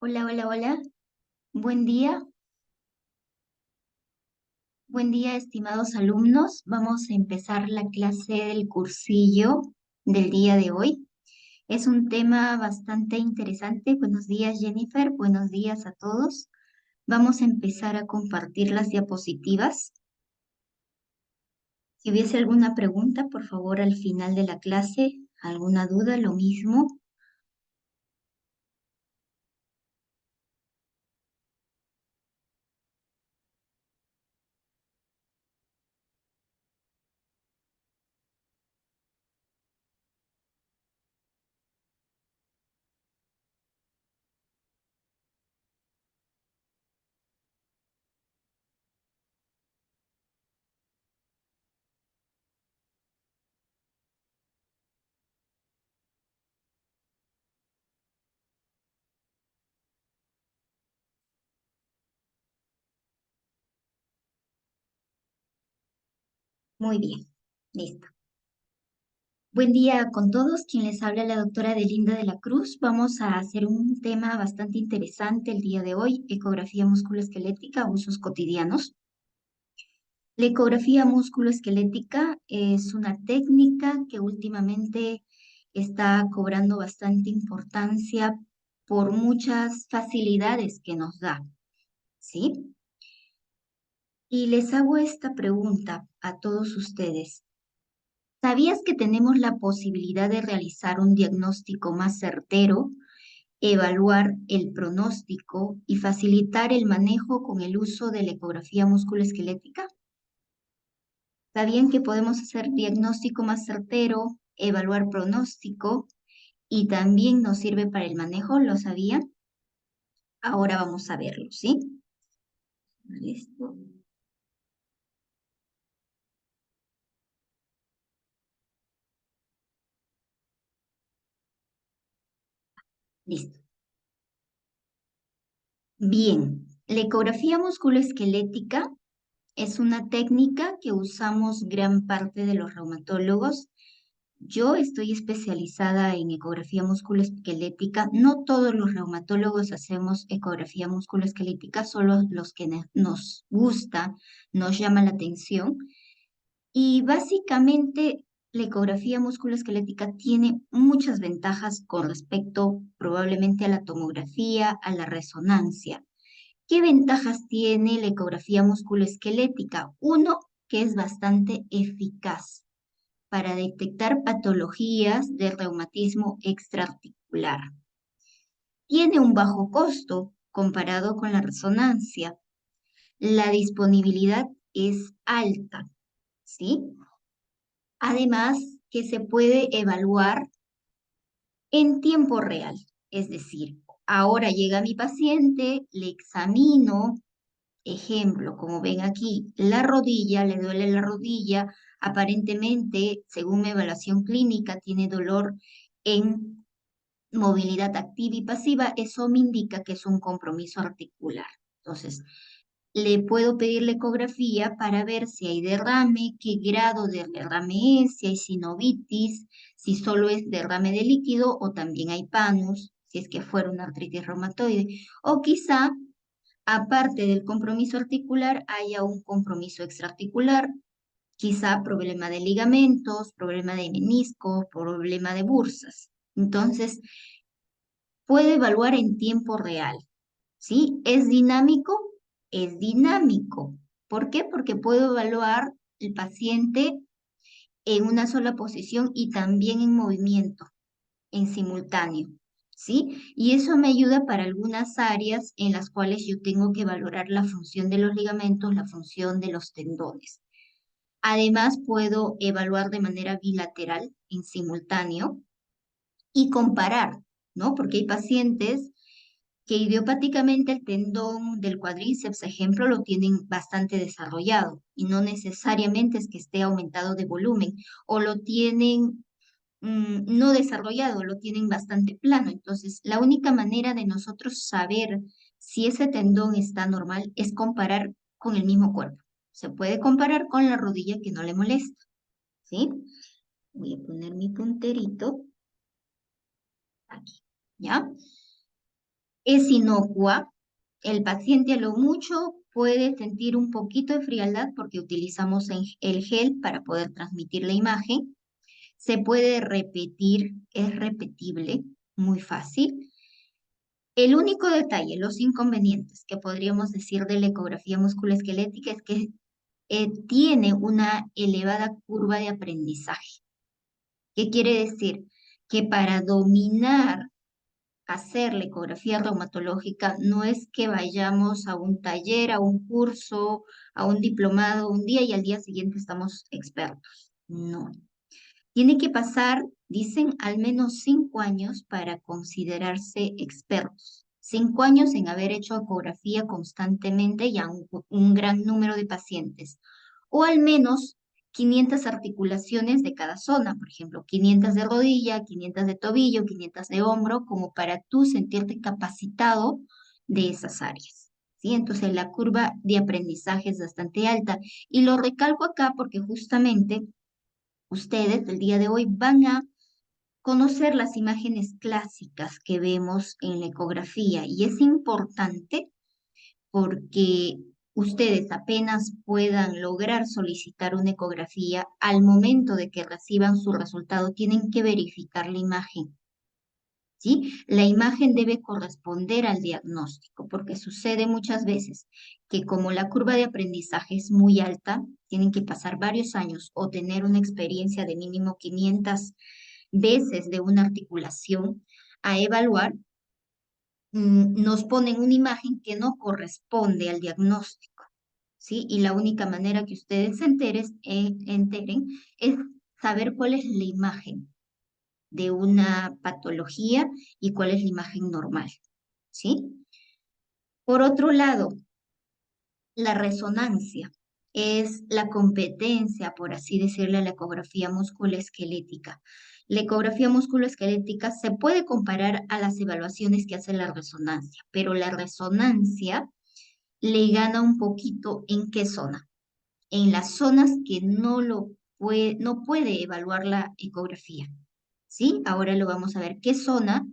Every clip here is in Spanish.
Hola, hola, hola. Buen día. Buen día, estimados alumnos. Vamos a empezar la clase del cursillo del día de hoy. Es un tema bastante interesante. Buenos días, Jennifer. Buenos días a todos. Vamos a empezar a compartir las diapositivas. Si hubiese alguna pregunta, por favor, al final de la clase, alguna duda, lo mismo. Muy bien. Listo. Buen día con todos. Quien les habla la doctora Delinda de la Cruz. Vamos a hacer un tema bastante interesante el día de hoy, ecografía musculoesquelética, usos cotidianos. La ecografía musculoesquelética es una técnica que últimamente está cobrando bastante importancia por muchas facilidades que nos da, ¿sí? Y les hago esta pregunta a todos ustedes. ¿Sabías que tenemos la posibilidad de realizar un diagnóstico más certero, evaluar el pronóstico y facilitar el manejo con el uso de la ecografía musculoesquelética? ¿Sabían que podemos hacer diagnóstico más certero, evaluar pronóstico y también nos sirve para el manejo? ¿Lo sabían? Ahora vamos a verlo, ¿sí? Listo. Listo. Bien, la ecografía musculoesquelética es una técnica que usamos gran parte de los reumatólogos. Yo estoy especializada en ecografía musculoesquelética. No todos los reumatólogos hacemos ecografía musculoesquelética, solo los que nos gusta, nos llama la atención. Y básicamente la ecografía musculoesquelética tiene muchas ventajas con respecto probablemente a la tomografía, a la resonancia. ¿Qué ventajas tiene la ecografía musculoesquelética? Uno, que es bastante eficaz para detectar patologías de reumatismo extraarticular. Tiene un bajo costo comparado con la resonancia. La disponibilidad es alta, ¿sí? Además, que se puede evaluar en tiempo real. Es decir, ahora llega mi paciente, le examino. Ejemplo, como ven aquí, la rodilla, le duele la rodilla, aparentemente, según mi evaluación clínica, tiene dolor en movilidad activa y pasiva, eso me indica que es un compromiso articular. Entonces, le puedo pedir la ecografía para ver si hay derrame, qué grado de derrame es, si hay sinovitis, si solo es derrame de líquido o también hay panus, si es que fuera una artritis reumatoide, o quizá aparte del compromiso articular, haya un compromiso extraarticular, quizá problema de ligamentos, problema de menisco, problema de bursas. Entonces, puede evaluar en tiempo real, ¿sí? ¿Es dinámico? Es dinámico. ¿Por qué? Porque puedo evaluar el paciente en una sola posición y también en movimiento, en simultáneo. ¿Sí? Y eso me ayuda para algunas áreas en las cuales yo tengo que valorar la función de los ligamentos, la función de los tendones. Además, puedo evaluar de manera bilateral, en simultáneo, y comparar, ¿no? Porque hay pacientes que idiopáticamente el tendón del cuádriceps, ejemplo, lo tienen bastante desarrollado y no necesariamente es que esté aumentado de volumen o lo tienen no desarrollado, lo tienen bastante plano. Entonces, la única manera de nosotros saber si ese tendón está normal es comparar con el mismo cuerpo. Se puede comparar con la rodilla que no le molesta, ¿sí? Voy a poner mi punterito aquí, ¿ya? Es inocua. El paciente a lo mucho puede sentir un poquito de frialdad porque utilizamos el gel para poder transmitir la imagen. Se puede repetir, es repetible, muy fácil. El único detalle, los inconvenientes que podríamos decir de la ecografía musculoesquelética es que tiene una elevada curva de aprendizaje. ¿Qué quiere decir? Que para dominar hacer la ecografía reumatológica no es que vayamos a un taller, a un curso, a un diplomado un día y al día siguiente estamos expertos. No. Tiene que pasar, dicen, al menos 5 años para considerarse expertos. 5 años en haber hecho ecografía constantemente y a un gran número de pacientes. O al menos 500 articulaciones de cada zona, por ejemplo, 500 de rodilla, 500 de tobillo, 500 de hombro, como para tú sentirte capacitado de esas áreas. ¿Sí? Entonces la curva de aprendizaje es bastante alta. Y lo recalco acá porque justamente ustedes el día de hoy van a conocer las imágenes clásicas que vemos en la ecografía y es importante porque ustedes apenas puedan lograr solicitar una ecografía, al momento de que reciban su resultado tienen que verificar la imagen. ¿Sí? La imagen debe corresponder al diagnóstico, porque sucede muchas veces que como la curva de aprendizaje es muy alta, tienen que pasar varios años o tener una experiencia de mínimo 500 veces de una articulación a evaluar, nos ponen una imagen que no corresponde al diagnóstico, ¿sí? Y la única manera que ustedes enteren es saber cuál es la imagen de una patología y cuál es la imagen normal, ¿sí? Por otro lado, la resonancia es la competencia, por así decirlo, a la ecografía musculoesquelética. La ecografía musculoesquelética se puede comparar a las evaluaciones que hace la resonancia, pero la resonancia le gana un poquito en qué zona. En las zonas que no puede evaluar la ecografía. ¿Sí? Ahora lo vamos a ver. ¿Qué zona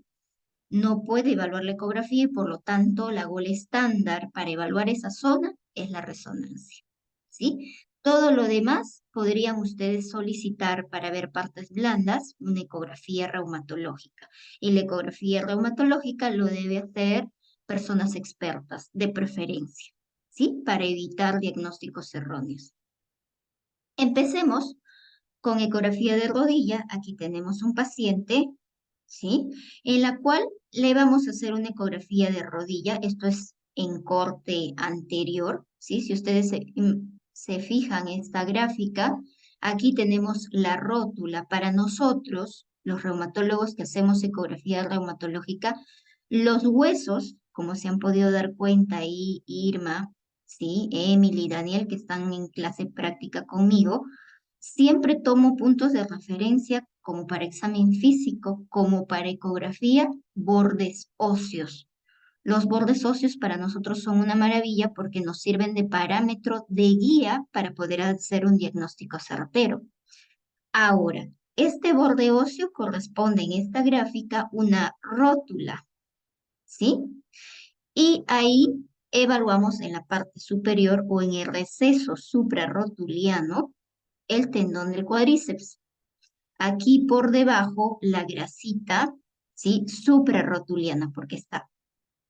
no puede evaluar la ecografía y por lo tanto la gola estándar para evaluar esa zona es la resonancia? ¿Sí? Todo lo demás podrían ustedes solicitar para ver partes blandas una ecografía reumatológica. Y la ecografía reumatológica lo debe hacer personas expertas, de preferencia, ¿sí? Para evitar diagnósticos erróneos. Empecemos con ecografía de rodilla. Aquí tenemos un paciente, ¿sí? En la cual le vamos a hacer una ecografía de rodilla. Esto es en corte anterior, ¿sí? Si ustedes se fijan en esta gráfica, aquí tenemos la rótula. Para nosotros, los reumatólogos que hacemos ecografía reumatológica, los huesos, como se han podido dar cuenta ahí, Irma, ¿sí? Emily y Daniel, que están en clase práctica conmigo, siempre tomo puntos de referencia como para examen físico, como para ecografía, bordes óseos. Los bordes óseos para nosotros son una maravilla porque nos sirven de parámetro de guía para poder hacer un diagnóstico certero. Ahora, este borde óseo corresponde en esta gráfica una rótula, ¿sí? Y ahí evaluamos en la parte superior o en el receso suprarrotuliano el tendón del cuádriceps. Aquí por debajo la grasita, ¿sí? Suprarrotuliana, porque está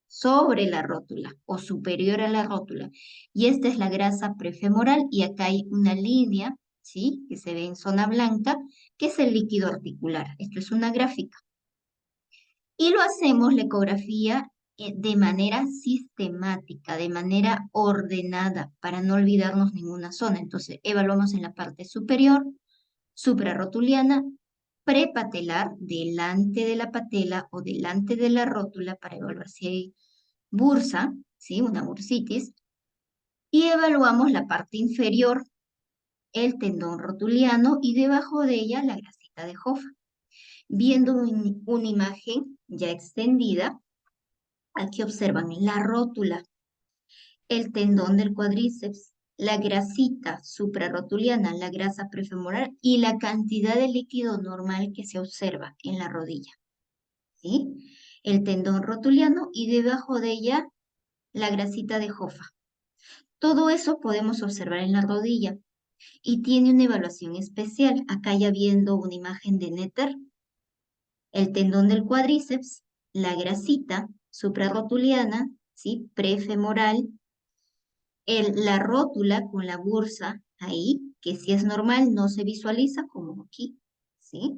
sobre la rótula o superior a la rótula. Y esta es la grasa prefemoral y acá hay una línea, ¿sí? Que se ve en zona blanca, que es el líquido articular. Esto es una gráfica. Y lo hacemos la ecografía de manera sistemática, de manera ordenada, para no olvidarnos ninguna zona. Entonces, evaluamos en la parte superior, suprarrotuliana, prepatelar, delante de la patela o delante de la rótula para evaluar si hay bursa, ¿sí? Una bursitis. Y evaluamos la parte inferior, el tendón rotuliano y debajo de ella la grasita de Hoffa. Viendo una imagen ya extendida, aquí observan la rótula, el tendón del cuádriceps, la grasita suprarrotuliana, la grasa prefemoral y la cantidad de líquido normal que se observa en la rodilla. ¿sí? El tendón rotuliano y debajo de ella la grasita de Hoffa. Todo eso podemos observar en la rodilla y tiene una evaluación especial. Acá ya viendo una imagen de Netter, el tendón del cuádriceps, la grasita suprarrotuliana, ¿sí? Prefemoral, la rótula con la bursa ahí, que si es normal no se visualiza como aquí, ¿sí?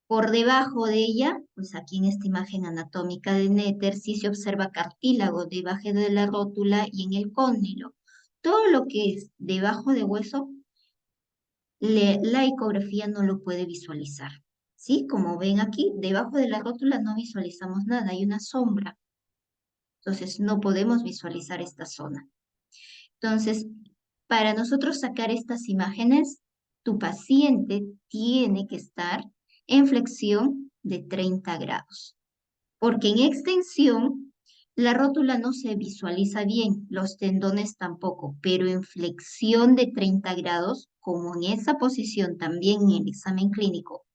Por debajo de ella, pues aquí en esta imagen anatómica de Netter, sí se observa cartílago debajo de la rótula y en el cóndilo. Todo lo que es debajo de hueso, la ecografía no lo puede visualizar. ¿Sí? Como ven aquí, debajo de la rótula no visualizamos nada, hay una sombra. Entonces, no podemos visualizar esta zona. Entonces, para nosotros sacar estas imágenes, tu paciente tiene que estar en flexión de 30 grados. Porque en extensión, la rótula no se visualiza bien, los tendones tampoco, pero en flexión de 30 grados, como en esa posición también en el examen clínico,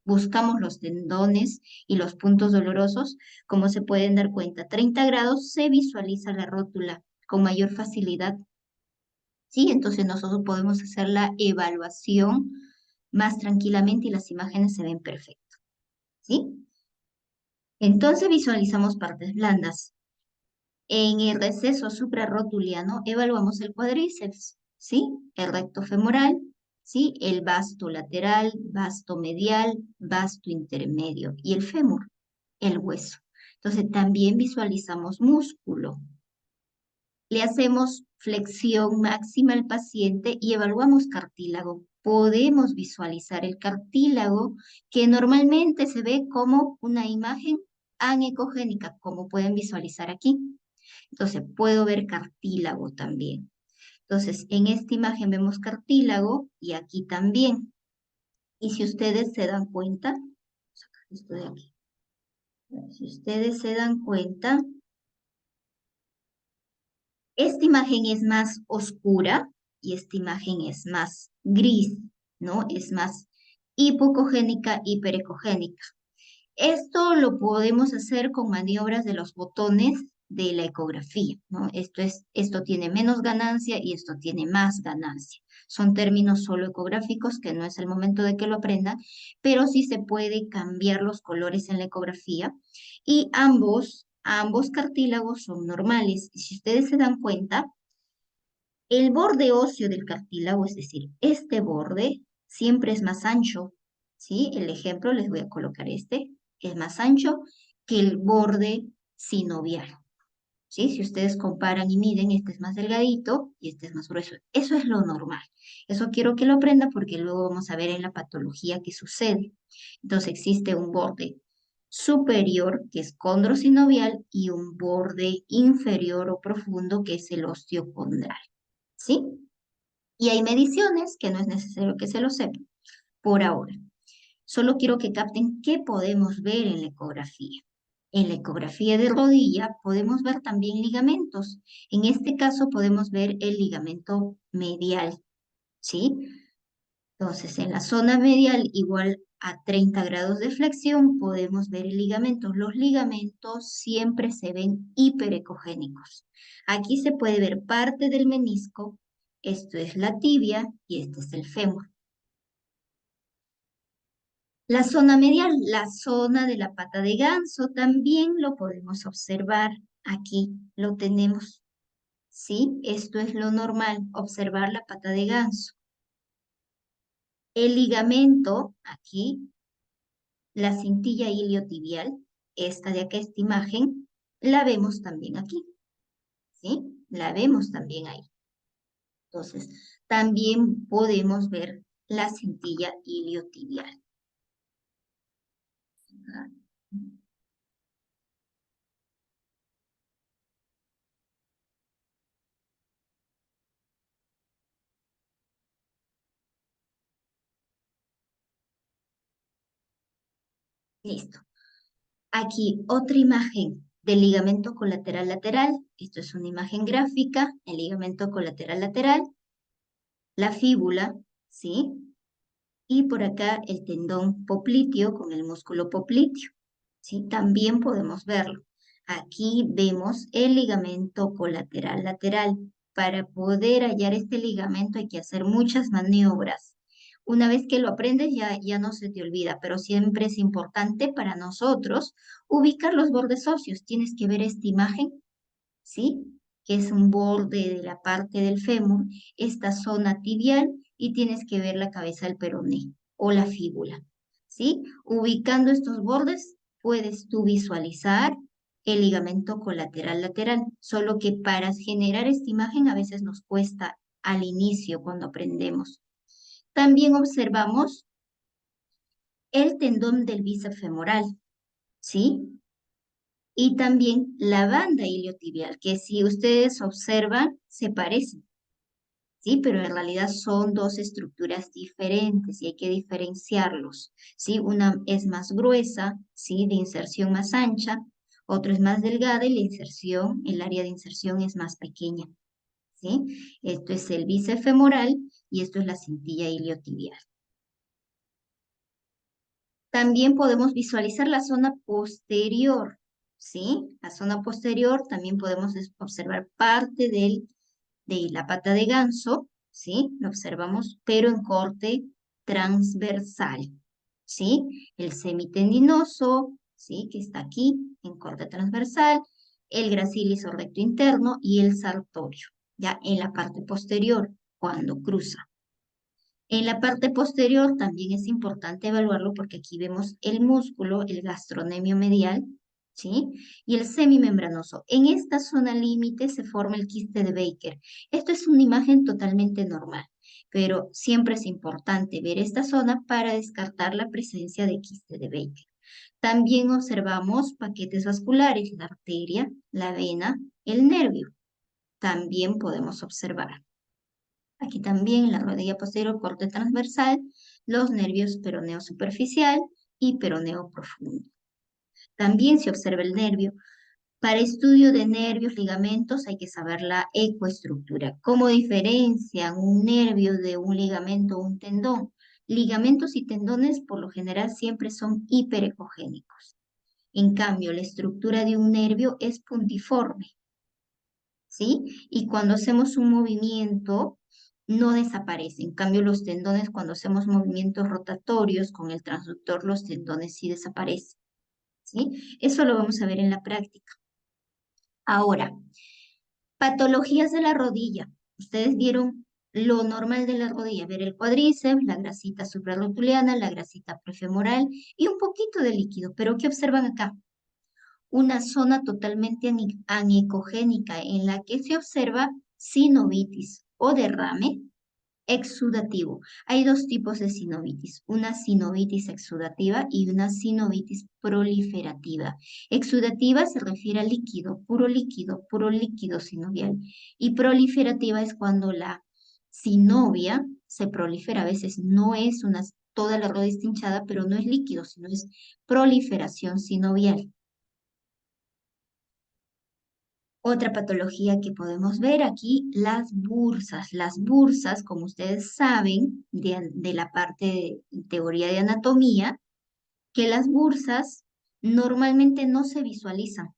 buscamos los tendones y los puntos dolorosos, como se pueden dar cuenta, 30 grados se visualiza la rótula con mayor facilidad. Sí, entonces nosotros podemos hacer la evaluación más tranquilamente y las imágenes se ven perfectas. ¿Sí? Entonces visualizamos partes blandas. En el receso suprarrotuliano evaluamos el cuádriceps, ¿sí? El recto femoral, ¿sí? El vasto lateral, vasto medial, vasto intermedio y el fémur, el hueso. Entonces también visualizamos músculo. Le hacemos flexión máxima al paciente y evaluamos cartílago. Podemos visualizar el cartílago que normalmente se ve como una imagen anecogénica, como pueden visualizar aquí. Entonces, puedo ver cartílago también. Entonces, en esta imagen vemos cartílago y aquí también. Y si ustedes se dan cuenta, esto de aquí. Si ustedes se dan cuenta, esta imagen es más oscura y esta imagen es más gris, ¿no? Es más hipocogénica, hiperecogénica. Esto lo podemos hacer con maniobras de los botones de la ecografía, ¿no? Esto tiene menos ganancia y esto tiene más ganancia. Son términos solo ecográficos que no es el momento de que lo aprendan, pero sí se puede cambiar los colores en la ecografía y ambos cartílagos son normales. Y si ustedes se dan cuenta, el borde óseo del cartílago, es decir, este borde, siempre es más ancho, ¿sí? El ejemplo, les voy a colocar este, es más ancho que el borde sinovial, ¿sí? Si ustedes comparan y miden, este es más delgadito y este es más grueso. Eso es lo normal. Eso quiero que lo aprenda porque luego vamos a ver en la patología qué sucede. Entonces existe un borde superior, que es condrosinovial, y un borde inferior o profundo, que es el osteocondral. ¿Sí? Y hay mediciones que no es necesario que se lo sepan por ahora. Solo quiero que capten qué podemos ver en la ecografía. En la ecografía de rodilla podemos ver también ligamentos. En este caso podemos ver el ligamento medial, ¿sí? Entonces, en la zona medial, igual a 30 grados de flexión, podemos ver el ligamento. Los ligamentos siempre se ven hiperecogénicos. Aquí se puede ver parte del menisco, esto es la tibia y este es el fémur. La zona medial, la zona de la pata de ganso, también lo podemos observar. Aquí lo tenemos, ¿sí? Esto es lo normal, observar la pata de ganso. El ligamento, aquí, la cintilla iliotibial, esta de acá, esta imagen, la vemos también aquí, ¿sí? La vemos también ahí. Entonces, también podemos ver la cintilla iliotibial. Listo. Aquí otra imagen del ligamento colateral lateral. Esto es una imagen gráfica, el ligamento colateral lateral, la fíbula, ¿sí? Y por acá el tendón popliteo con el músculo popliteo. ¿sí? También podemos verlo. Aquí vemos el ligamento colateral lateral. Para poder hallar este ligamento hay que hacer muchas maniobras. Una vez que lo aprendes ya no se te olvida, pero siempre es importante para nosotros ubicar los bordes óseos. Tienes que ver esta imagen, ¿sí? Que es un borde de la parte del fémur, esta zona tibial, y tienes que ver la cabeza del peroné o la fíbula, ¿sí? Ubicando estos bordes, puedes tú visualizar el ligamento colateral lateral, solo que para generar esta imagen a veces nos cuesta al inicio cuando aprendemos. También observamos el tendón del bíceps femoral, ¿sí? Y también la banda iliotibial, que si ustedes observan, se parecen, ¿sí? Pero en realidad son dos estructuras diferentes y hay que diferenciarlos, ¿sí? Una es más gruesa, ¿sí? De inserción más ancha, otra es más delgada y la inserción, el área de inserción es más pequeña, ¿sí? Esto es el bíceps femoral y esto es la cintilla iliotibial. También podemos visualizar la zona posterior, ¿sí? La zona posterior también podemos observar parte de la pata de ganso, ¿sí? Lo observamos, pero en corte transversal, ¿sí? El semitendinoso, ¿sí? Que está aquí en corte transversal, el gracilis o recto interno y el sartorio, ya en la parte posterior, cuando cruza. En la parte posterior también es importante evaluarlo porque aquí vemos el músculo, el gastrocnemio medial, ¿sí? Y el semimembranoso. En esta zona límite se forma el quiste de Baker. Esto es una imagen totalmente normal, pero siempre es importante ver esta zona para descartar la presencia de quiste de Baker. También observamos paquetes vasculares, la arteria, la vena, el nervio. También podemos observar. Aquí también en la rodilla posterior, corte transversal, los nervios peroneo superficial y peroneo profundo. También se observa el nervio. Para estudio de nervios, ligamentos, hay que saber la ecoestructura. ¿Cómo diferencian un nervio de un ligamento o un tendón? Ligamentos y tendones por lo general siempre son hiperecogénicos. En cambio, la estructura de un nervio es puntiforme. ¿Sí? Y cuando hacemos un movimiento, no desaparece. En cambio, los tendones, cuando hacemos movimientos rotatorios con el transductor, los tendones sí desaparecen, ¿sí? Eso lo vamos a ver en la práctica. Ahora, patologías de la rodilla. Ustedes vieron lo normal de la rodilla, ver el cuádriceps, la grasita suprarrotuliana, la grasita prefemoral y un poquito de líquido. Pero ¿qué observan acá? Una zona totalmente anicogénica en la que se observa sinovitis o derrame exudativo. Hay dos tipos de sinovitis, una sinovitis exudativa y una sinovitis proliferativa. Exudativa se refiere a puro líquido sinovial. Y proliferativa es cuando la sinovia se prolifera. A veces no es toda la rodilla está hinchada, pero no es líquido, sino es proliferación sinovial. Otra patología que podemos ver aquí, las bursas. Las bursas, como ustedes saben, de la parte de teoría de anatomía, que las bursas normalmente no se visualizan,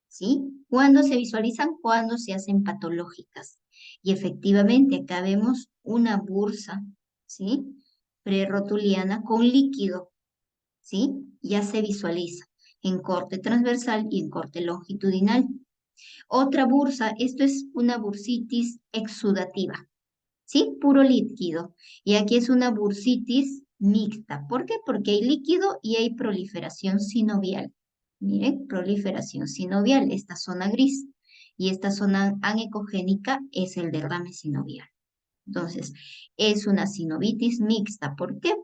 ¿sí? ¿Cuándo se visualizan? Cuando se hacen patológicas. Y efectivamente, acá vemos una bursa, ¿sí? Prerrotuliana con líquido, ¿sí? Ya se visualiza en corte transversal y en corte longitudinal. Otra bursa, esto es una bursitis exudativa, ¿sí? Puro líquido. Y aquí es una bursitis mixta. ¿Por qué? Porque hay líquido y hay proliferación sinovial. Miren, proliferación sinovial, esta zona gris. Y esta zona anecogénica es el derrame sinovial. Entonces, es una sinovitis mixta. ¿Por qué?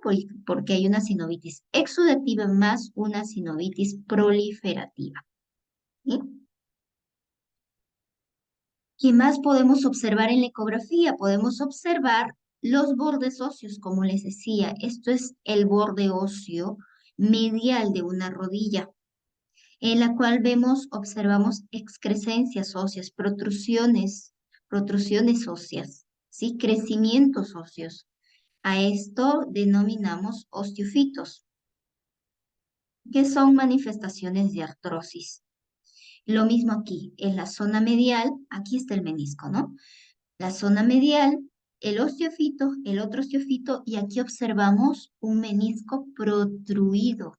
Porque hay una sinovitis exudativa más una sinovitis proliferativa. ¿Sí? ¿Qué más podemos observar en la ecografía? Podemos observar los bordes óseos, como les decía. Esto es el borde óseo medial de una rodilla, en la cual observamos excrescencias óseas, protrusiones óseas, ¿sí? Crecimientos óseos. A esto denominamos osteofitos. que son manifestaciones de artrosis. Lo mismo aquí, en la zona medial, aquí está el menisco, ¿no? La zona medial, el osteofito, el otro osteofito, y aquí observamos un menisco protruido.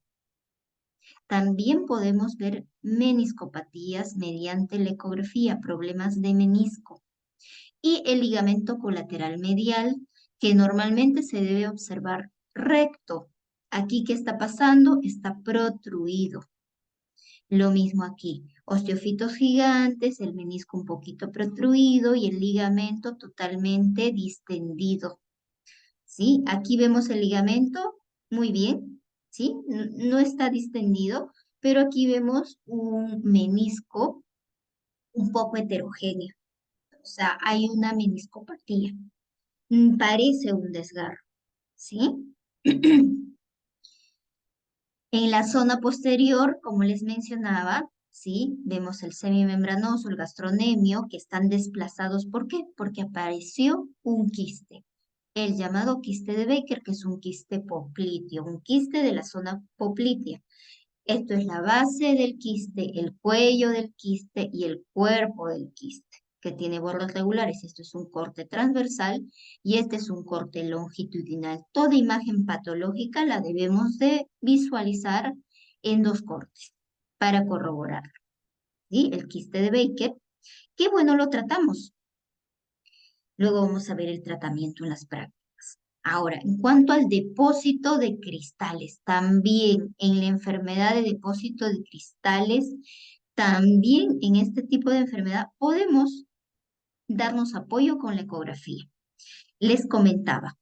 También podemos ver meniscopatías mediante la ecografía, problemas de menisco. Y el ligamento colateral medial, que normalmente se debe observar recto. Aquí, ¿qué está pasando? Está protruido. Lo mismo aquí, osteofitos gigantes, el menisco un poquito protruido y el ligamento totalmente distendido. ¿Sí? Aquí vemos el ligamento muy bien, ¿sí? No está distendido, pero aquí vemos un menisco un poco heterogéneo. O sea, hay una meniscopatía. Parece un desgarro, ¿sí? En la zona posterior, como les mencionaba, ¿sí? Vemos el semimembranoso, el gastronemio, que están desplazados. ¿Por qué? Porque apareció un quiste, el llamado quiste de Baker, que es un quiste popliteo, un quiste de la zona poplitea. Esto es la base del quiste, el cuello del quiste y el cuerpo del quiste, que tiene bordes regulares. Esto es un corte transversal y este es un corte longitudinal. Toda imagen patológica la debemos de visualizar en dos cortes para corroborar. ¿Sí? El quiste de Baker, qué bueno lo tratamos. Luego vamos a ver el tratamiento en las prácticas. Ahora, en cuanto al depósito de cristales, también en la enfermedad de depósito de cristales, también en este tipo de enfermedad podemos darnos apoyo con la ecografía. Les comentaba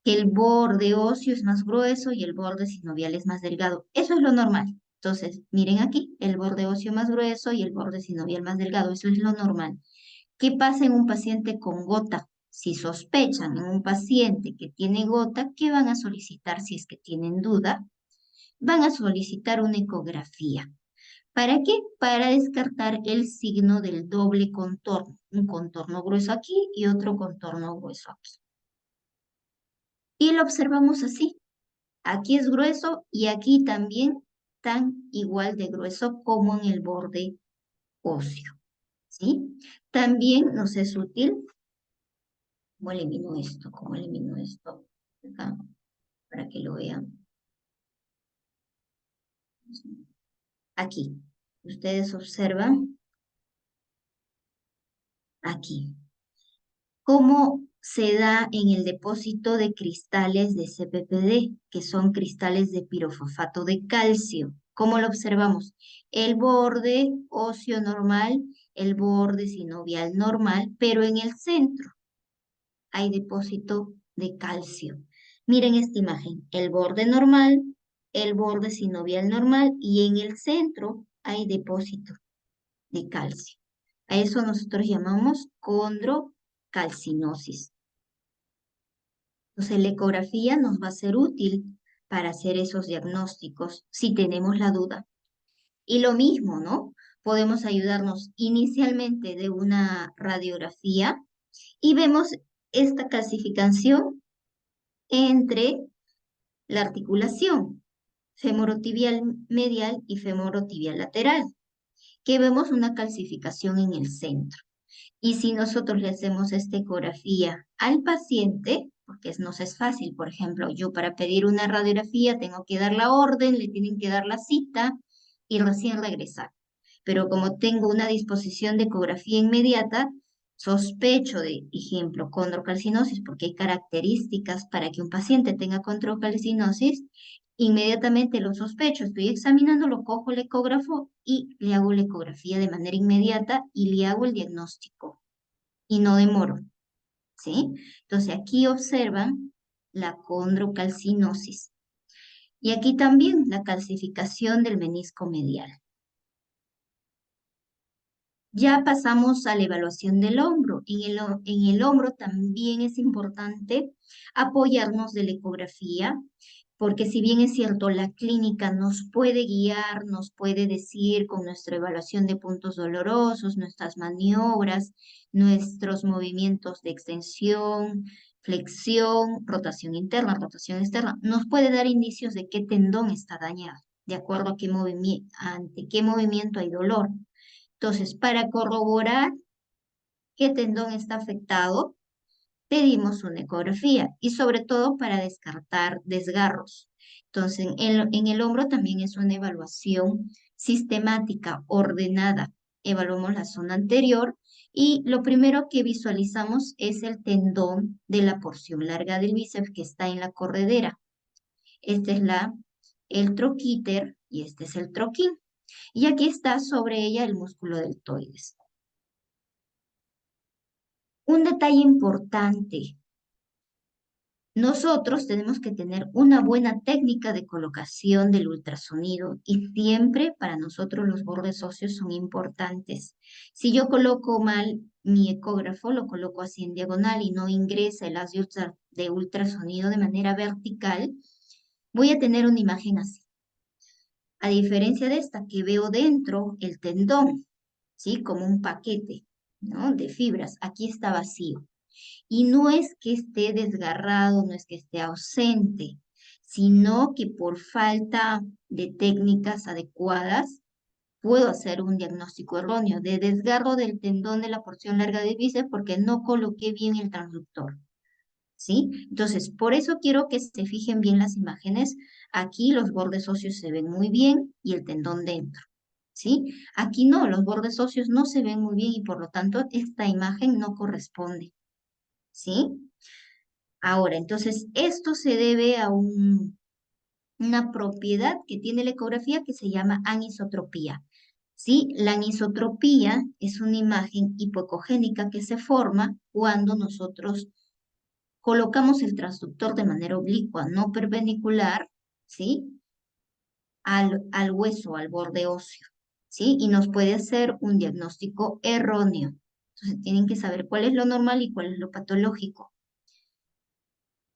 que el borde óseo es más grueso y el borde sinovial es más delgado. Eso es lo normal. Entonces, miren aquí, el borde óseo más grueso y el borde sinovial más delgado. Eso es lo normal. ¿Qué pasa en un paciente con gota? Si sospechan en un paciente que tiene gota, ¿qué van a solicitar si es que tienen duda? Van a solicitar una ecografía. ¿Para qué? Para descartar el signo del doble contorno. Un contorno grueso aquí y otro contorno grueso aquí. Y lo observamos así. Aquí es grueso y aquí también tan igual de grueso como en el borde óseo. ¿Sí? También nos es útil. ¿Cómo elimino esto? ¿Cómo elimino esto? Acá, para que lo vean. Aquí. Ustedes observan aquí. ¿Cómo se da en el depósito de cristales de CPPD, que son cristales de pirofosfato de calcio? ¿Cómo lo observamos? El borde óseo normal, el borde sinovial normal, pero en el centro hay depósito de calcio. Miren esta imagen, el borde normal, el borde sinovial normal y en el centro hay depósito de calcio. A eso nosotros llamamos condrocalcinosis. Entonces la ecografía nos va a ser útil para hacer esos diagnósticos si tenemos la duda. Y lo mismo, ¿no? Podemos ayudarnos inicialmente de una radiografía y vemos esta calcificación entre la articulación femorotibial medial y femorotibial lateral, que vemos una calcificación en el centro. Y si nosotros le hacemos esta ecografía al paciente, porque nos es fácil, por ejemplo, yo para pedir una radiografía tengo que dar la orden, le tienen que dar la cita y recién regresar. Pero como tengo una disposición de ecografía inmediata, sospecho de, ejemplo, condrocalcinosis, porque hay características para que un paciente tenga condrocalcinosis, inmediatamente lo sospecho, estoy examinando, lo cojo el ecógrafo y le hago la ecografía de manera inmediata y le hago el diagnóstico y no demoro, ¿sí? Entonces aquí observan la condrocalcinosis y aquí también la calcificación del menisco medial. Ya pasamos a la evaluación del hombro. En el hombro también es importante apoyarnos de la ecografía, porque si bien es cierto, la clínica nos puede guiar, nos puede decir con nuestra evaluación de puntos dolorosos, nuestras maniobras, nuestros movimientos de extensión, flexión, rotación interna, rotación externa, nos puede dar indicios de qué tendón está dañado. de acuerdo a ante qué movimiento hay dolor. Entonces, para corroborar qué tendón está afectado, pedimos una ecografía y sobre todo para descartar desgarros. Entonces, en el hombro también es una evaluación sistemática, ordenada. Evaluamos la zona anterior y lo primero que visualizamos es el tendón de la porción larga del bíceps que está en la corredera. Esta es el troquíter y este es el troquín. Y aquí está sobre ella el músculo deltoides. Un detalle importante. Nosotros tenemos que tener una buena técnica de colocación del ultrasonido y siempre para nosotros los bordes óseos son importantes. Si yo coloco mal mi ecógrafo, lo coloco así en diagonal y no ingresa el haz de ultrasonido de manera vertical, voy a tener una imagen así. A diferencia de esta que veo dentro el tendón, ¿sí? Como un paquete, ¿no? De fibras, aquí está vacío. Y no es que esté desgarrado, no es que esté ausente, sino que por falta de técnicas adecuadas puedo hacer un diagnóstico erróneo de desgarro del tendón de la porción larga del bíceps porque no coloqué bien el transductor. ¿Sí? Entonces, por eso quiero que se fijen bien las imágenes. Aquí los bordes óseos se ven muy bien y el tendón dentro. ¿Sí? Aquí no, los bordes óseos no se ven muy bien y por lo tanto esta imagen no corresponde. ¿Sí? Ahora, entonces, esto se debe a una propiedad que tiene la ecografía que se llama anisotropía. ¿Sí? La anisotropía es una imagen hipocogénica que se forma cuando nosotros colocamos el transductor de manera oblicua, no perpendicular, ¿sí? Al hueso, al borde óseo, ¿sí? Y nos puede hacer un diagnóstico erróneo. Entonces, tienen que saber cuál es lo normal y cuál es lo patológico.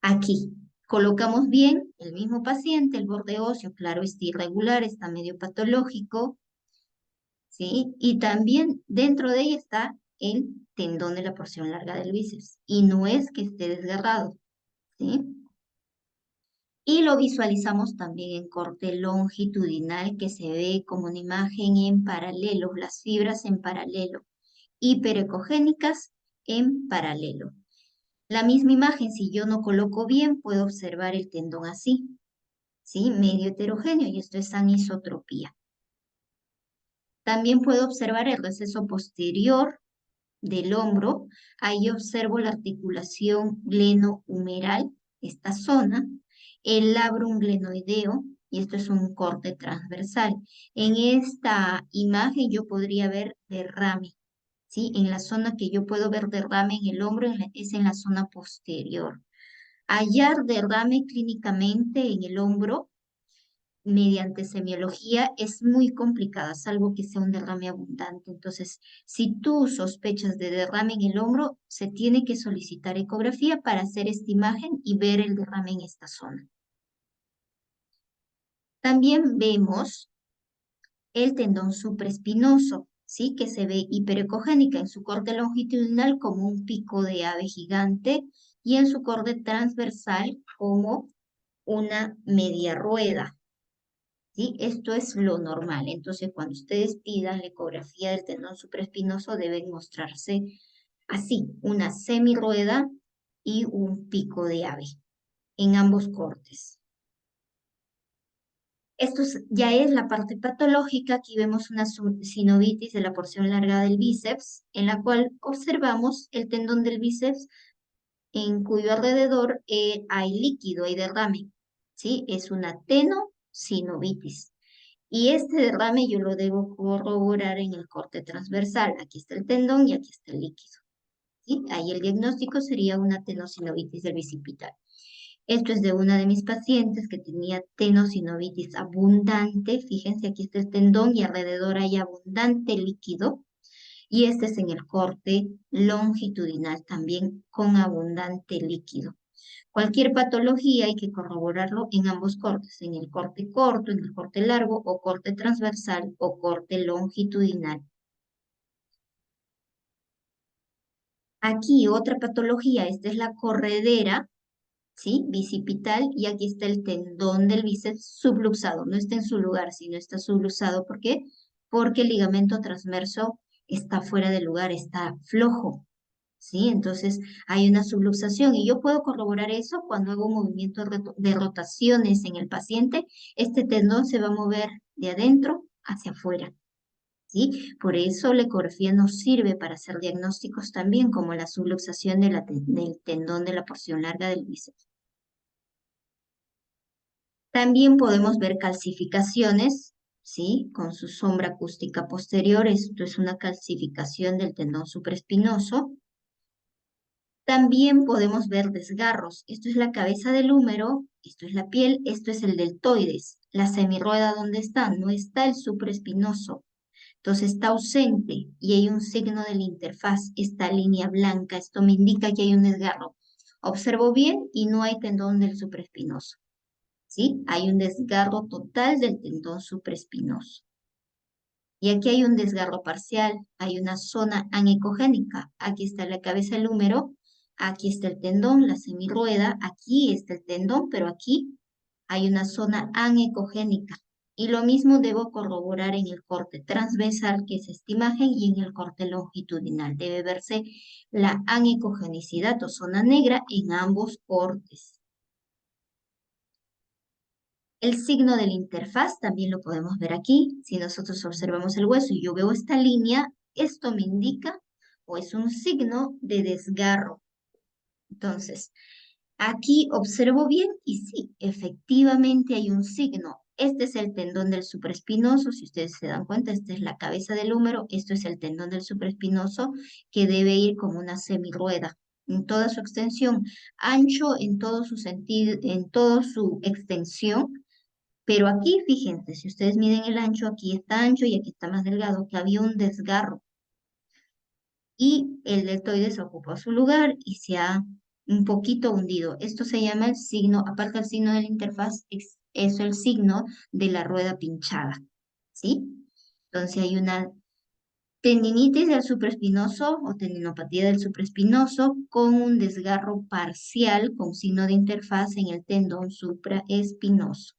Aquí colocamos bien el mismo paciente, el borde óseo, claro, está irregular, está medio patológico, ¿sí? Y también dentro de ella está el tendón de la porción larga del bíceps. Y no es que esté desgarrado, ¿sí? Y lo visualizamos también en corte longitudinal, que se ve como una imagen en paralelo, las fibras en paralelo, hiperecogénicas en paralelo. La misma imagen, si yo no coloco bien, puedo observar el tendón así, ¿sí? Medio heterogéneo, y esto es anisotropía. También puedo observar el receso posterior del hombro. Ahí observo la articulación glenohumeral, esta zona, el labrum glenoideo, y esto es un corte transversal. En esta imagen yo podría ver derrame, ¿sí? En la zona que yo puedo ver derrame en el hombro es en la zona posterior. Hallar derrame clínicamente en el hombro mediante semiología es muy complicada, salvo que sea un derrame abundante. Entonces, si tú sospechas de derrame en el hombro, se tiene que solicitar ecografía para hacer esta imagen y ver el derrame en esta zona. También vemos el tendón supraespinoso, ¿sí? Que se ve hiperecogénica en su corte longitudinal como un pico de ave gigante y en su corte transversal como una media rueda. ¿Sí? Esto es lo normal. Entonces, cuando ustedes pidan la ecografía del tendón supraespinoso, deben mostrarse así, una semirueda y un pico de ave en ambos cortes. Ya es la parte patológica. Aquí vemos una sinovitis de la porción larga del bíceps, en la cual observamos el tendón del bíceps en cuyo alrededor hay líquido, hay derrame. ¿Sí? Es una tenosinovitis. Y este derrame yo lo debo corroborar en el corte transversal. Aquí está el tendón y aquí está el líquido. ¿Sí? Ahí el diagnóstico sería una tenosinovitis del bicipital. Esto es de una de mis pacientes que tenía tenosinovitis abundante. Fíjense, aquí está el tendón y alrededor hay abundante líquido. Y este es en el corte longitudinal también con abundante líquido. Cualquier patología hay que corroborarlo en ambos cortes, en el corte corto, en el corte largo o corte transversal o corte longitudinal. Aquí otra patología, esta es la corredera, ¿sí? Bicipital, y aquí está el tendón del bíceps subluxado. No está en su lugar, sino está subluxado. ¿Por qué? Porque el ligamento transverso está fuera de lugar, está flojo, ¿sí? Entonces hay una subluxación y yo puedo corroborar eso cuando hago un movimiento de rotaciones en el paciente. Este tendón se va a mover de adentro hacia afuera, ¿sí? Por eso la ecografía nos sirve para hacer diagnósticos también, como la subluxación del tendón de la porción larga del bíceps. También podemos ver calcificaciones, ¿sí? Con su sombra acústica posterior. Esto es una calcificación del tendón supraespinoso. También podemos ver desgarros. Esto es la cabeza del húmero, esto es la piel, esto es el deltoides. La semirrueda, ¿dónde está? No está el supraespinoso. Entonces está ausente y hay un signo de la interfaz, esta línea blanca. Esto me indica que hay un desgarro. Observo bien y no hay tendón del supraespinoso, ¿sí? Hay un desgarro total del tendón supraespinoso. Y aquí hay un desgarro parcial, hay una zona anecogénica. Aquí está la cabeza del húmero, aquí está el tendón, la semirrueda, aquí está el tendón, pero aquí hay una zona anecogénica. Y lo mismo debo corroborar en el corte transversal, que es esta imagen, y en el corte longitudinal. Debe verse la anecogenicidad o zona negra en ambos cortes. El signo de la interfaz también lo podemos ver aquí. Si nosotros observamos el hueso y yo veo esta línea, esto me indica o es un signo de desgarro. Entonces, aquí observo bien y sí, efectivamente hay un signo. Este es el tendón del supraespinoso. Si ustedes se dan cuenta, esta es la cabeza del húmero. Esto es el tendón del supraespinoso que debe ir como una semirrueda en toda su extensión, ancho en todo su sentido, en toda su extensión, pero aquí, fíjense, si ustedes miden el ancho, aquí está ancho y aquí está más delgado, que había un desgarro. Y el deltoides ocupó su lugar y se ha un poquito hundido. Esto se llama el signo, aparte del signo de la interfaz, es el signo de la rueda pinchada, ¿sí? Entonces hay una tendinitis del supraespinoso o tendinopatía del supraespinoso con un desgarro parcial con signo de interfaz en el tendón supraespinoso.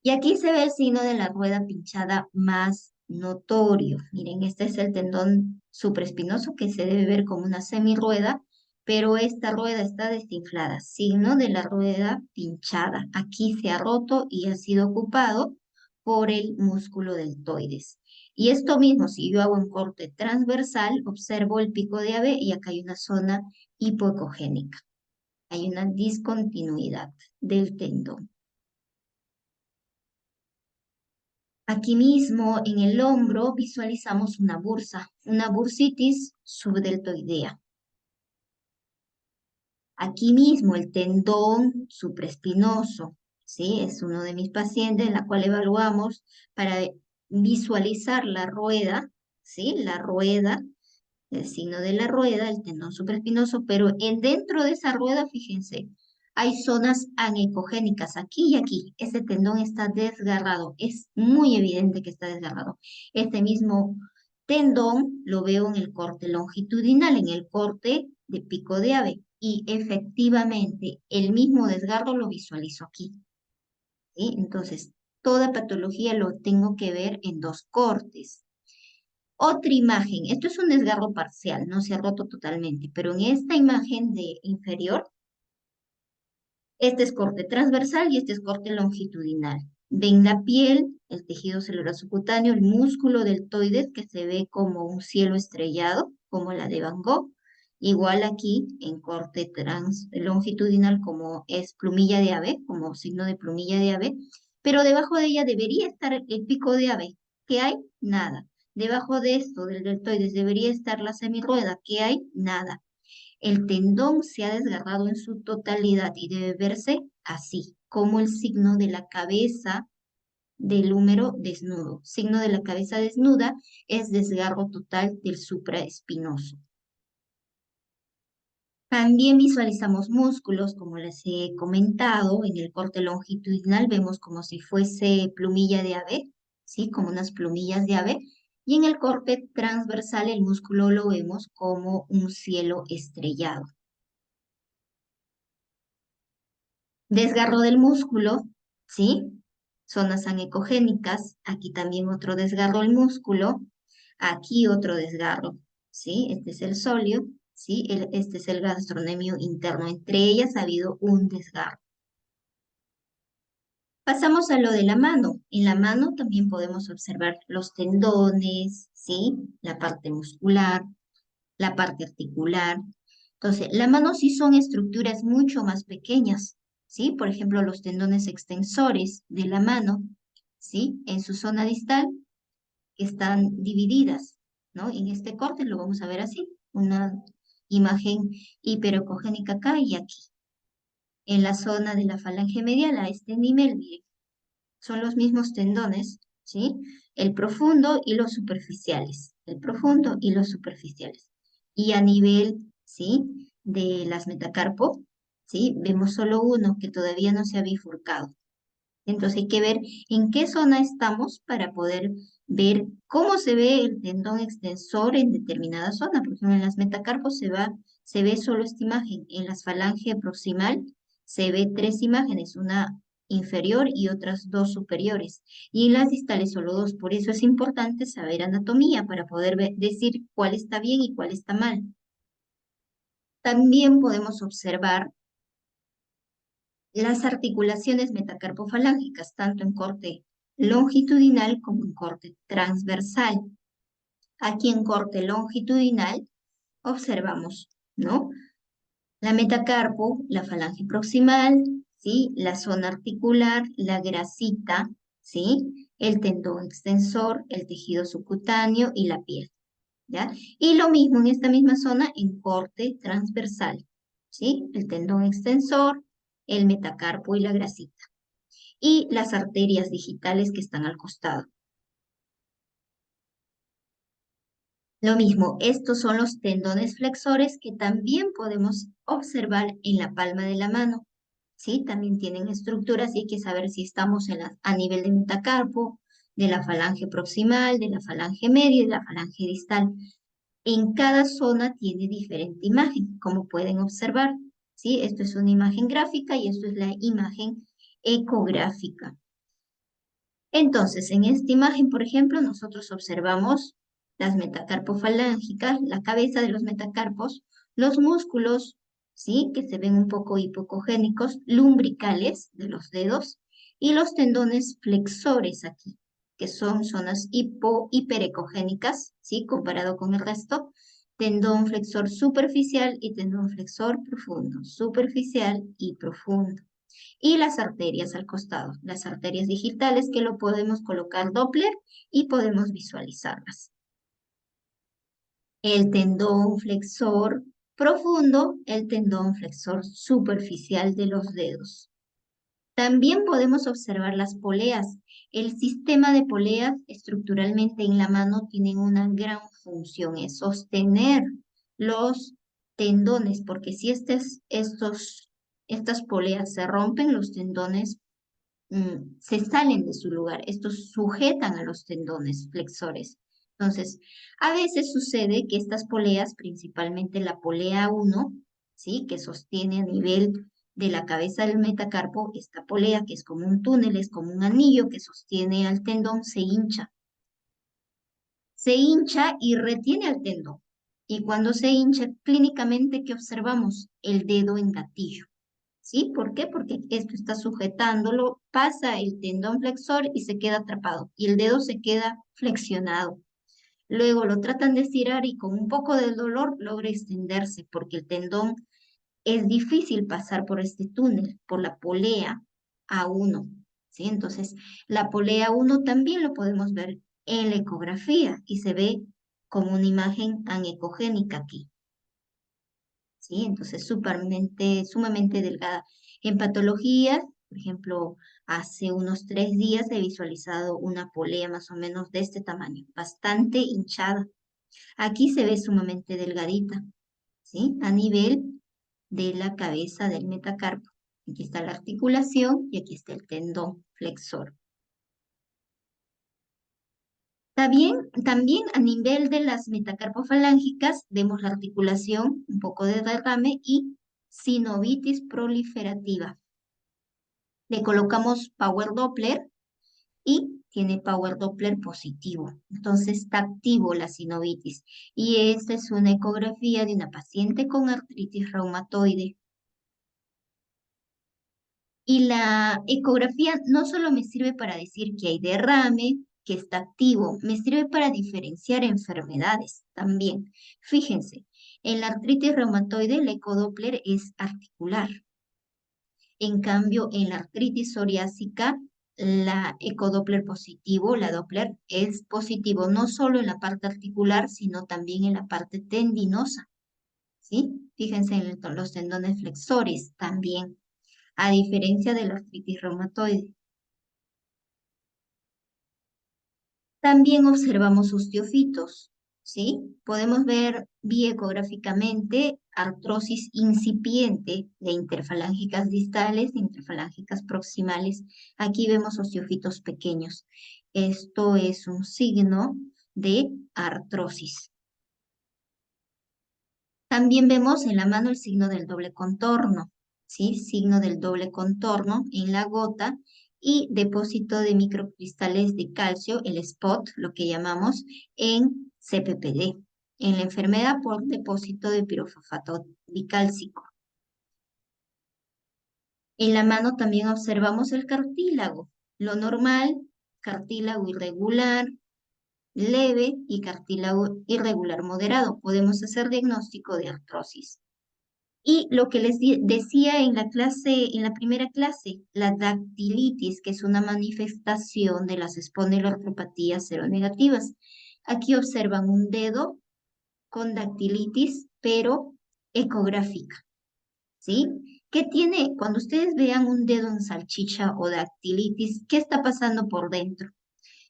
Y aquí se ve el signo de la rueda pinchada más notorio. Miren, este es el tendón supraespinoso que se debe ver como una semirrueda, pero esta rueda está desinflada. Signo de la rueda pinchada. Aquí se ha roto y ha sido ocupado por el músculo deltoides. Y esto mismo, si yo hago un corte transversal, observo el pico de ave y acá hay una zona hipoecogénica. Hay una discontinuidad del tendón. Aquí mismo en el hombro visualizamos una bursitis subdeltoidea. Aquí mismo el tendón supraespinoso, ¿sí? Es uno de mis pacientes en la cual evaluamos para visualizar la rueda, ¿sí? La rueda, el signo de la rueda, el tendón supraespinoso, pero dentro de esa rueda, fíjense, hay zonas anecogénicas aquí y aquí. Ese tendón está desgarrado. Es muy evidente que está desgarrado. Este mismo tendón lo veo en el corte longitudinal, en el corte de pico de ave. Y efectivamente, el mismo desgarro lo visualizo aquí, ¿sí? Entonces, toda patología lo tengo que ver en dos cortes. Otra imagen, esto es un desgarro parcial, no se ha roto totalmente, pero en esta imagen de inferior, este es corte transversal y este es corte longitudinal. Ven la piel, el tejido celular subcutáneo, el músculo deltoides que se ve como un cielo estrellado, como la de Van Gogh. Igual aquí en corte longitudinal como es plumilla de ave, como signo de plumilla de ave, pero debajo de ella debería estar el pico de ave. ¿Qué hay? Nada. Debajo de esto, del deltoides, debería estar la semirrueda. ¿Qué hay? Nada. El tendón se ha desgarrado en su totalidad y debe verse así, como el signo de la cabeza del húmero desnudo. Signo de la cabeza desnuda es desgarro total del supraespinoso. También visualizamos músculos, como les he comentado, en el corte longitudinal vemos como si fuese plumilla de ave, ¿sí? Como unas plumillas de ave. Y en el corte transversal el músculo lo vemos como un cielo estrellado. Desgarro del músculo, ¿sí? Zonas anecogénicas, aquí también otro desgarro del músculo, aquí otro desgarro, ¿sí? Este es el sóleo, ¿sí? Este es el gastrocnemio interno. Entre ellas ha habido un desgarro. Pasamos a lo de la mano. En la mano también podemos observar los tendones, ¿sí? La parte muscular, la parte articular. Entonces, la mano sí son estructuras mucho más pequeñas, ¿sí? Por ejemplo, los tendones extensores de la mano, ¿sí? En su zona distal están divididas, ¿no? En este corte lo vamos a ver así, una imagen hiperecogénica acá y aquí. En la zona de la falange medial, a este nivel, miren, son los mismos tendones, ¿sí? El profundo y los superficiales, el profundo y los superficiales. Y a nivel, ¿sí? De las metacarpo, ¿sí? Vemos solo uno que todavía no se ha bifurcado. Entonces hay que ver en qué zona estamos para poder ver cómo se ve el tendón extensor en determinada zona. Por ejemplo, en las metacarpos se ve solo esta imagen. En las falange proximal se ve tres imágenes, una inferior y otras dos superiores. Y en las distales solo dos. Por eso es importante saber anatomía para poder decir cuál está bien y cuál está mal. También podemos observar las articulaciones metacarpofalángicas, tanto en corte longitudinal como en corte transversal. Aquí en corte longitudinal observamos, ¿no? La metacarpo, la falange proximal, ¿sí? La zona articular, la grasita, ¿sí? El tendón extensor, el tejido subcutáneo y la piel, ¿ya? Y lo mismo en esta misma zona en corte transversal, ¿sí? El tendón extensor, el metacarpo y la grasita y las arterias digitales que están al costado. Lo mismo, estos son los tendones flexores que también podemos observar en la palma de la mano. ¿Sí? También tienen estructuras y hay que saber si estamos a nivel de metacarpo, de la falange proximal, de la falange media y de la falange distal. En cada zona tiene diferente imagen, como pueden observar. ¿Sí? Esto es una imagen gráfica y esto es la imagen ecográfica. Entonces, en esta imagen, por ejemplo, nosotros observamos las metacarpofalángicas, la cabeza de los metacarpos, los músculos, ¿sí? Que se ven un poco hipocogénicos, lumbricales de los dedos, y los tendones flexores aquí, que son zonas hiperecogénicas, ¿sí? Comparado con el resto, tendón flexor superficial y tendón flexor profundo, superficial y profundo y las arterias al costado, las arterias digitales que lo podemos colocar Doppler y podemos visualizarlas. El tendón flexor profundo, el tendón flexor superficial de los dedos. También podemos observar las poleas. El sistema de poleas estructuralmente en la mano tienen una gran función, es sostener los tendones, porque si estas poleas se rompen, los tendones se salen de su lugar. Estos sujetan a los tendones flexores. Entonces, a veces sucede que estas poleas, principalmente la polea 1, ¿sí? Que sostiene a nivel de la cabeza del metacarpo, esta polea que es como un túnel, es como un anillo que sostiene al tendón, se hincha. Se hincha y retiene al tendón. Y cuando se hincha, clínicamente, ¿qué observamos? El dedo en gatillo. ¿Sí? ¿Por qué? Porque esto está sujetándolo, pasa el tendón flexor y se queda atrapado y el dedo se queda flexionado. Luego lo tratan de estirar y con un poco de dolor logra extenderse porque el tendón es difícil pasar por este túnel, por la polea A1. ¿Sí? Entonces, la polea 1 también lo podemos ver en la ecografía y se ve como una imagen anecogénica aquí. ¿Sí? Entonces, sumamente delgada. En patologías, por ejemplo, hace unos 3 días he visualizado una polea más o menos de este tamaño, bastante hinchada. Aquí se ve sumamente delgadita, ¿sí? A nivel de la cabeza del metacarpo. Aquí está la articulación y aquí está el tendón flexor. También a nivel de las metacarpofalángicas vemos la articulación, un poco de derrame y sinovitis proliferativa. Le colocamos Power Doppler y tiene Power Doppler positivo. Entonces está activo la sinovitis. Y esta es una ecografía de una paciente con artritis reumatoide. Y la ecografía no solo me sirve para decir que hay derrame, que está activo, me sirve para diferenciar enfermedades también. Fíjense, en la artritis reumatoide el ecodoppler es articular. En cambio, en la artritis psoriásica, la ecodoppler positivo, la Doppler, es positivo no solo en la parte articular, sino también en la parte tendinosa, ¿sí? Fíjense en los tendones flexores también, a diferencia de la artritis reumatoide. También observamos osteofitos, ¿sí? Podemos ver biecográficamente artrosis incipiente de interfalángicas distales, de interfalángicas proximales. Aquí vemos osteofitos pequeños. Esto es un signo de artrosis. También vemos en la mano el signo del doble contorno, ¿sí? Signo del doble contorno en la gota y depósito de microcristales de calcio, el spot, lo que llamamos, en CPPD, en la enfermedad por depósito de pirofosfato bicálcico. En la mano también observamos el cartílago, lo normal, cartílago irregular, leve y cartílago irregular moderado. Podemos hacer diagnóstico de artrosis. Y lo que les decía en la clase, en la primera clase, la dactilitis, que es una manifestación de las espondiloartropatías seronegativas. Aquí observan un dedo con dactilitis, pero ecográfica, ¿sí? ¿Qué tiene? Cuando ustedes vean un dedo en salchicha o dactilitis, ¿qué está pasando por dentro?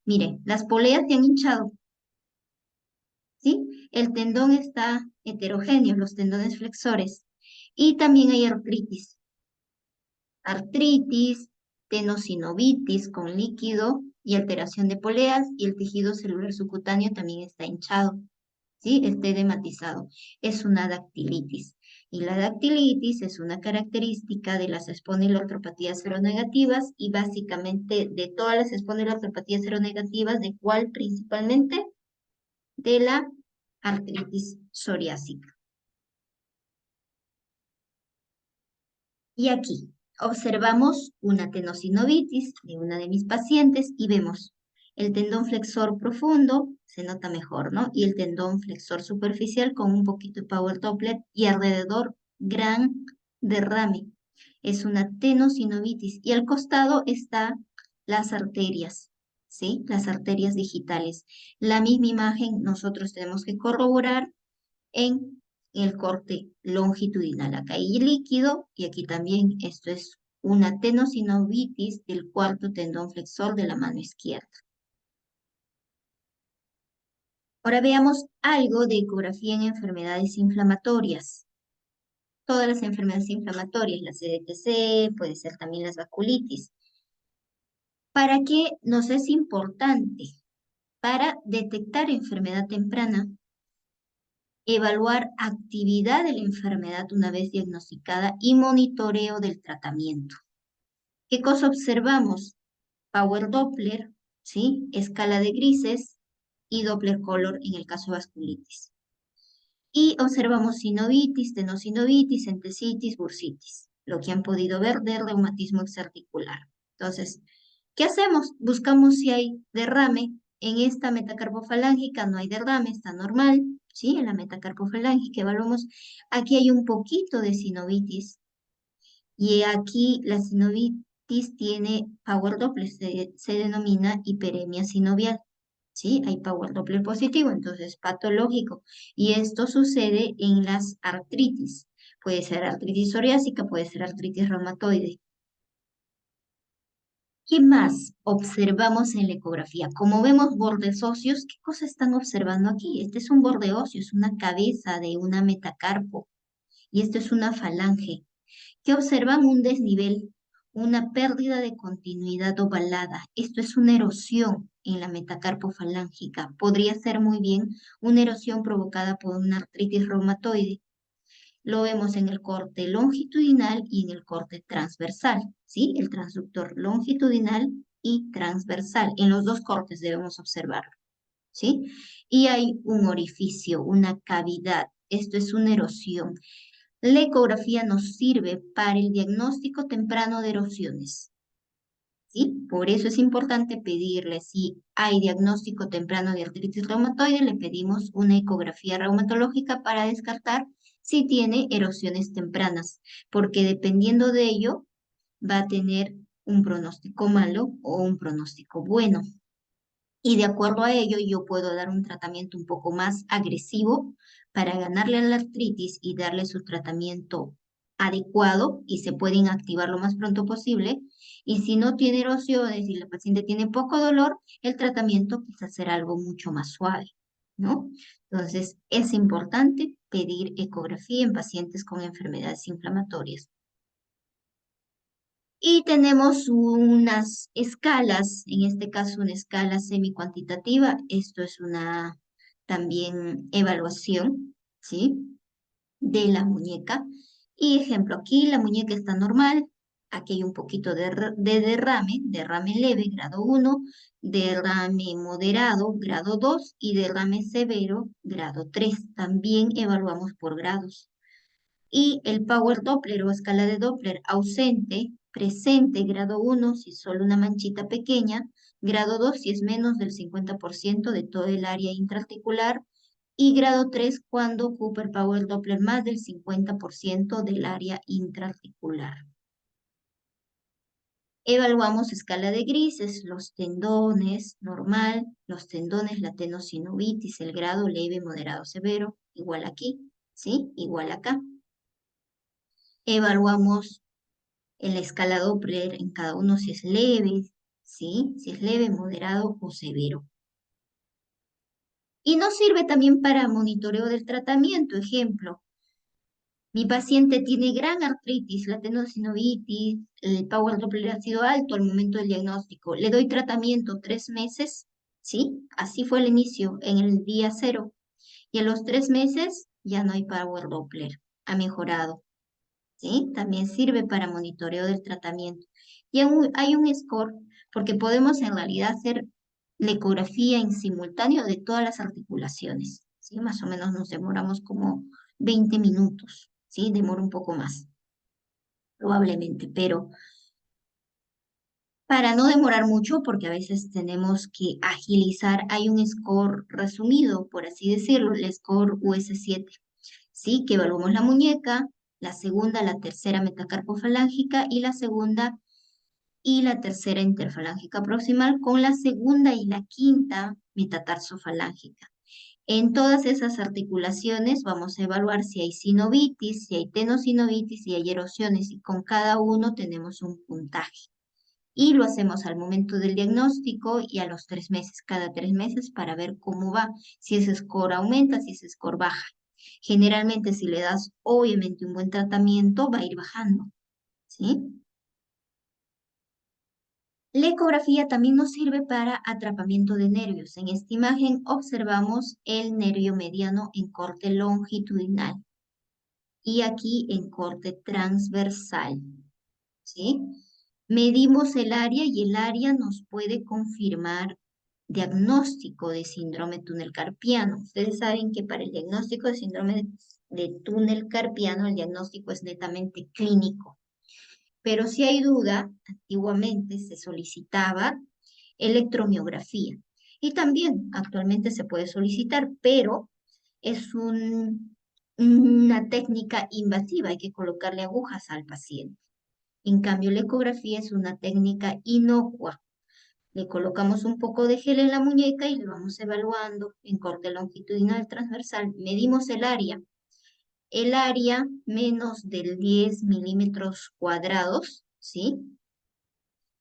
Miren, las poleas se han hinchado, ¿sí? El tendón está heterogéneo, los tendones flexores, y también hay artritis, tenosinovitis con líquido y alteración de poleas, y el tejido celular subcutáneo también está hinchado, ¿sí? Está edematizado. Es una dactilitis. Y la dactilitis es una característica de las espondiloartropatías seronegativas y básicamente de todas las espondiloartropatías seronegativas, ¿de cuál principalmente? De la artritis psoriásica. Y aquí observamos una tenosinovitis de una de mis pacientes y vemos el tendón flexor profundo, se nota mejor, ¿no? Y el tendón flexor superficial con un poquito de power doppler y alrededor gran derrame. Es una tenosinovitis y al costado están las arterias, ¿sí? Las arterias digitales. La misma imagen nosotros tenemos que corroborar en el corte longitudinal. Acá hay líquido y aquí también esto es una tenosinovitis del cuarto tendón flexor de la mano izquierda. Ahora veamos algo de ecografía en enfermedades inflamatorias. Todas las enfermedades inflamatorias, la CDTC, puede ser también las vasculitis. ¿Para qué nos es importante? Para detectar enfermedad temprana, evaluar actividad de la enfermedad una vez diagnosticada y monitoreo del tratamiento. ¿Qué cosa observamos? Power Doppler, ¿sí? Escala de grises y Doppler color en el caso de vasculitis. Y observamos sinovitis, tenosinovitis, entesitis, bursitis, lo que han podido ver de reumatismo exarticular. Entonces, ¿qué hacemos? Buscamos si hay derrame. En esta metacarpofalángica no hay derrame, está normal, ¿sí? En la metacarpofalángica evaluamos. Aquí hay un poquito de sinovitis. Y aquí la sinovitis tiene Power Doppler, se denomina hiperemia sinovial. ¿Sí? Hay Power Doppler positivo, entonces patológico. Y esto sucede en las artritis. Puede ser artritis psoriásica, puede ser artritis reumatoide. ¿Qué más observamos en la ecografía? Como vemos bordes óseos, ¿qué cosa están observando aquí? Este es un borde óseo, es una cabeza de una metacarpo. Y esto es una falange. ¿Qué observan? Un desnivel, una pérdida de continuidad ovalada. Esto es una erosión en la metacarpofalángica. Podría ser muy bien una erosión provocada por una artritis reumatoide. Lo vemos en el corte longitudinal y en el corte transversal, ¿sí? El transductor longitudinal y transversal. En los dos cortes debemos observarlo, ¿sí? Y hay un orificio, una cavidad. Esto es una erosión. La ecografía nos sirve para el diagnóstico temprano de erosiones, ¿sí? Por eso es importante pedirle, si hay diagnóstico temprano de artritis reumatoide, le pedimos una ecografía reumatológica para descartar si tiene erosiones tempranas, porque dependiendo de ello va a tener un pronóstico malo o un pronóstico bueno. Y de acuerdo a ello, yo puedo dar un tratamiento un poco más agresivo para ganarle a la artritis y darle su tratamiento adecuado y se pueden activar lo más pronto posible. Y si no tiene erosiones y la paciente tiene poco dolor, el tratamiento quizás será algo mucho más suave, ¿no? Entonces, es importante pedir ecografía en pacientes con enfermedades inflamatorias. Y tenemos unas escalas, en este caso una escala semicuantitativa. Esto es una también evaluación, ¿sí? De la muñeca. Y ejemplo, aquí la muñeca está normal, aquí hay un poquito de derrame leve, grado 1, derrame moderado, grado 2 y derrame severo, grado 3. También evaluamos por grados. Y el Power Doppler o escala de Doppler ausente, presente, grado 1 si es solo una manchita pequeña, grado 2 si es menos del 50% de todo el área intraarticular, y grado 3 cuando ocupa el Power Doppler más del 50% del área intraarticular. Evaluamos escala de grises, los tendones, normal, los tendones, la tenosinovitis, el grado leve, moderado, severo, igual aquí, ¿sí? Igual acá. Evaluamos en la escala Doppler en cada uno si es leve, ¿sí? Si es leve, moderado o severo. Y nos sirve también para monitoreo del tratamiento. Ejemplo, mi paciente tiene gran artritis, la tenosinovitis, el Power Doppler ha sido alto al momento del diagnóstico. Le doy tratamiento 3 meses, ¿sí? Así fue el inicio, en el día 0. Y a los 3 meses ya no hay Power Doppler, ha mejorado. ¿Sí? También sirve para monitoreo del tratamiento. Y hay un score, porque podemos en realidad hacer la ecografía en simultáneo de todas las articulaciones, ¿sí? Más o menos nos demoramos como 20 minutos, ¿sí? Demora un poco más, probablemente, pero para no demorar mucho, porque a veces tenemos que agilizar, hay un score resumido, por así decirlo, el score US7. ¿Sí? Que evaluamos la muñeca, la segunda, la tercera metacarpofalángica y la segunda y la tercera interfalángica proximal con la segunda y la quinta metatarsofalángica. En todas esas articulaciones vamos a evaluar si hay sinovitis, si hay tenosinovitis, si hay erosiones y con cada uno tenemos un puntaje. Y lo hacemos al momento del diagnóstico y a los 3 meses, cada 3 meses para ver cómo va, si ese score aumenta, si ese score baja. Generalmente si le das obviamente un buen tratamiento va a ir bajando, ¿sí? La ecografía también nos sirve para atrapamiento de nervios. En esta imagen observamos el nervio mediano en corte longitudinal y aquí en corte transversal, ¿sí? Medimos el área y el área nos puede confirmar diagnóstico de síndrome túnel carpiano. Ustedes saben que para el diagnóstico de síndrome de túnel carpiano el diagnóstico es netamente clínico. Pero si hay duda, antiguamente se solicitaba electromiografía. Y también actualmente se puede solicitar, pero es una técnica invasiva, hay que colocarle agujas al paciente. En cambio, la ecografía es una técnica inocua. Le colocamos un poco de gel en la muñeca y le vamos evaluando en corte longitudinal transversal. Medimos el área. El área menos del 10 milímetros cuadrados, ¿sí?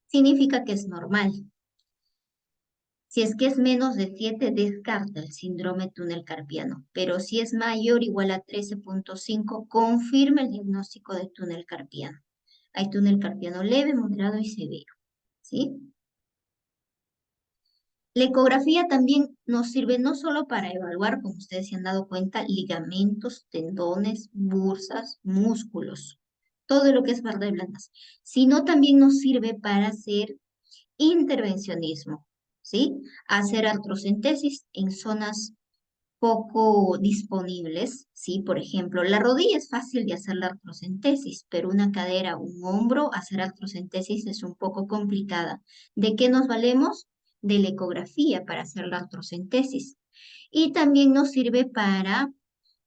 Significa que es normal. Si es que es menos de 7, descarta el síndrome túnel carpiano. Pero si es mayor o igual a 13,5, confirma el diagnóstico de túnel carpiano. Hay túnel carpiano leve, moderado y severo, ¿sí? La ecografía también nos sirve no solo para evaluar, como ustedes se han dado cuenta, ligamentos, tendones, bursas, músculos, todo lo que es barras blandas, sino también nos sirve para hacer intervencionismo, ¿sí? Hacer artrocentesis en zonas poco disponibles, ¿sí? Por ejemplo, la rodilla es fácil de hacer la artrocentesis, pero una cadera, un hombro, hacer artrocentesis es un poco complicada. ¿De qué nos valemos? De la ecografía para hacer la artrocentesis. Y también nos sirve para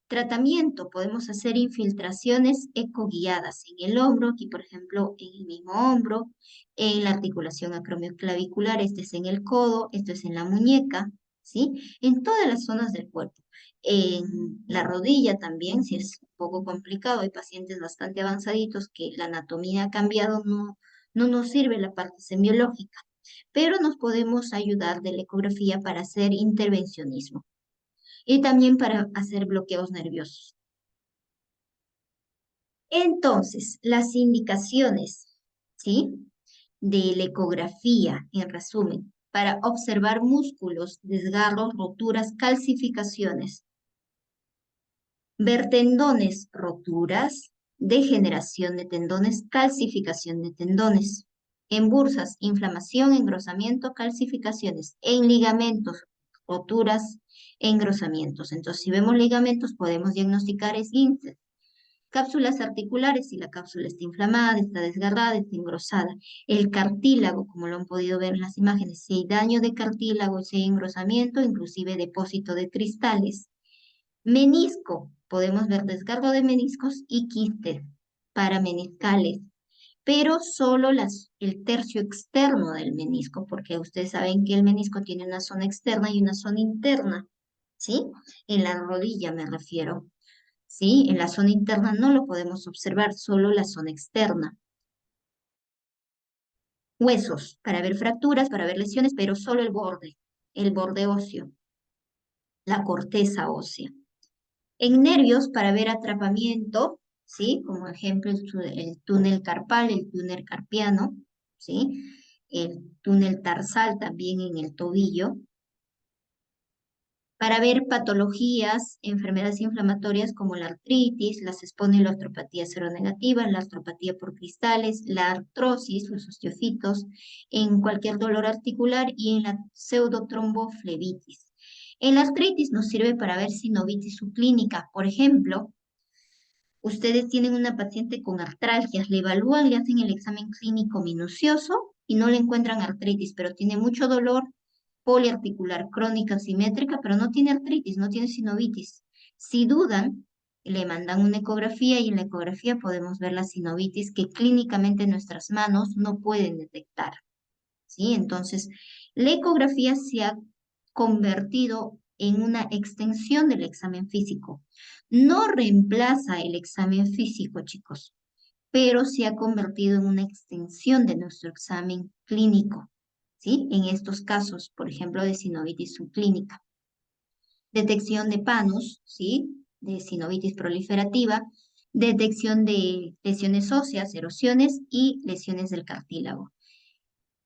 tratamiento. Podemos hacer infiltraciones ecoguiadas en el hombro, aquí por ejemplo en el mismo hombro, en la articulación acromioclavicular, este es en el codo, esto es en la muñeca, ¿sí? En todas las zonas del cuerpo. En la rodilla también, si es un poco complicado, hay pacientes bastante avanzaditos que la anatomía ha cambiado, no nos sirve la parte semiológica, pero nos podemos ayudar de la ecografía para hacer intervencionismo y también para hacer bloqueos nerviosos. Entonces, las indicaciones, ¿sí? De la ecografía, en resumen, para observar músculos, desgarros, roturas, calcificaciones, ver tendones, roturas, degeneración de tendones, calcificación de tendones. En bursas, inflamación, engrosamiento, calcificaciones. En ligamentos, roturas, engrosamientos. Entonces, si vemos ligamentos, podemos diagnosticar esguinces. Cápsulas articulares, si la cápsula está inflamada, está desgarrada, está engrosada. El cartílago, como lo han podido ver en las imágenes, si hay daño de cartílago, si hay engrosamiento, inclusive depósito de cristales. Menisco, podemos ver desgarro de meniscos y quistes parameniscales, pero solo el tercio externo del menisco, porque ustedes saben que el menisco tiene una zona externa y una zona interna, ¿sí? En la rodilla me refiero. ¿Sí? En la zona interna no lo podemos observar, solo la zona externa. Huesos, para ver fracturas, para ver lesiones, pero solo el borde óseo, la corteza ósea. En nervios, para ver atrapamiento, ¿sí? Como ejemplo, el túnel carpal, el túnel carpiano, ¿sí? El túnel tarsal también en el tobillo. Para ver patologías, enfermedades inflamatorias como la artritis, las espondiloartropatías seronegativas, la artropatía por cristales, la artrosis, los osteofitos, en cualquier dolor articular y en la pseudotromboflebitis. En la artritis nos sirve para ver sinovitis subclínica. Por ejemplo, ustedes tienen una paciente con artralgias, le evalúan, le hacen el examen clínico minucioso y no le encuentran artritis, pero tiene mucho dolor poliarticular crónica simétrica, pero no tiene artritis, no tiene sinovitis. Si dudan, le mandan una ecografía y en la ecografía podemos ver la sinovitis que clínicamente nuestras manos no pueden detectar. ¿Sí? Entonces, la ecografía se ha convertido en una extensión del examen físico. No reemplaza el examen físico, chicos, pero se ha convertido en una extensión de nuestro examen clínico, ¿sí? En estos casos, por ejemplo, de sinovitis subclínica. Detección de panos, ¿sí? De sinovitis proliferativa, detección de lesiones óseas, erosiones y lesiones del cartílago.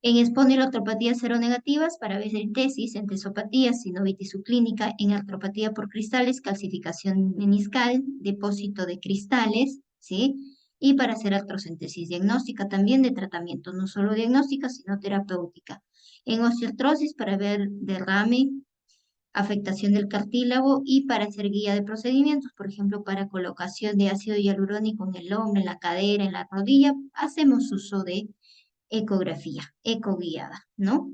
En espondiloartropatías seronegativas, para tesis, entesopatías, sinovitis subclínica, en artropatía por cristales, calcificación meniscal, depósito de cristales, ¿sí? Y para hacer artrocentesis diagnóstica también de tratamiento, no solo diagnóstica, sino terapéutica. En osteoartrosis, para ver derrame, afectación del cartílago y para hacer guía de procedimientos, por ejemplo, para colocación de ácido hialurónico en el hombro, en la cadera, en la rodilla, hacemos uso de ecografía, ecoguiada, ¿no?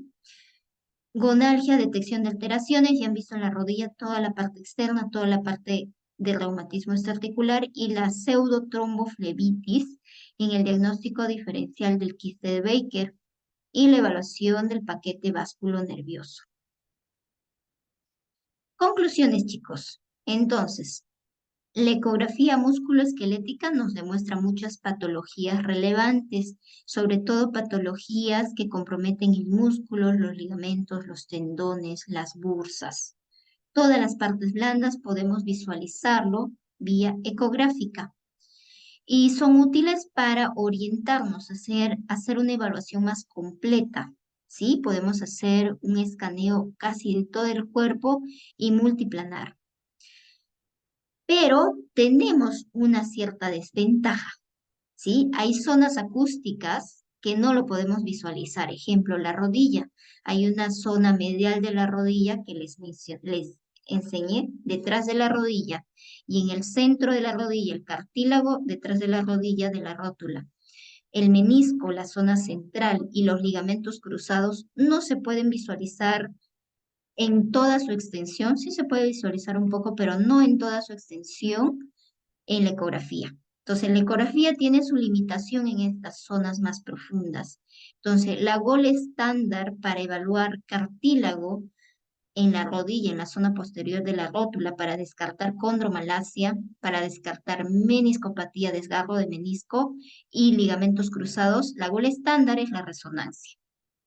Gonalgia, detección de alteraciones, ya han visto en la rodilla toda la parte externa, toda la parte de reumatismo articular y la pseudotromboflebitis en el diagnóstico diferencial del quiste de Baker y la evaluación del paquete vasculo nervioso. Conclusiones, chicos. Entonces, la ecografía musculoesquelética nos demuestra muchas patologías relevantes, sobre todo patologías que comprometen el músculo, los ligamentos, los tendones, las bursas. Todas las partes blandas podemos visualizarlo vía ecográfica y son útiles para orientarnos, hacer una evaluación más completa, ¿sí? Podemos hacer un escaneo casi de todo el cuerpo y multiplanar. Pero tenemos una cierta desventaja, ¿sí? Hay zonas acústicas que no lo podemos visualizar. Ejemplo, la rodilla. Hay una zona medial de la rodilla que les enseñé detrás de la rodilla y en el centro de la rodilla, el cartílago detrás de la rodilla de la rótula. El menisco, la zona central y los ligamentos cruzados no se pueden visualizar en toda su extensión. Sí se puede visualizar un poco, pero no en toda su extensión en la ecografía. Entonces, la ecografía tiene su limitación en estas zonas más profundas. Entonces, la GOL estándar para evaluar cartílago en la rodilla, en la zona posterior de la rótula, para descartar condromalacia, para descartar meniscopatía, desgarro de menisco y ligamentos cruzados, la GOL estándar es la resonancia,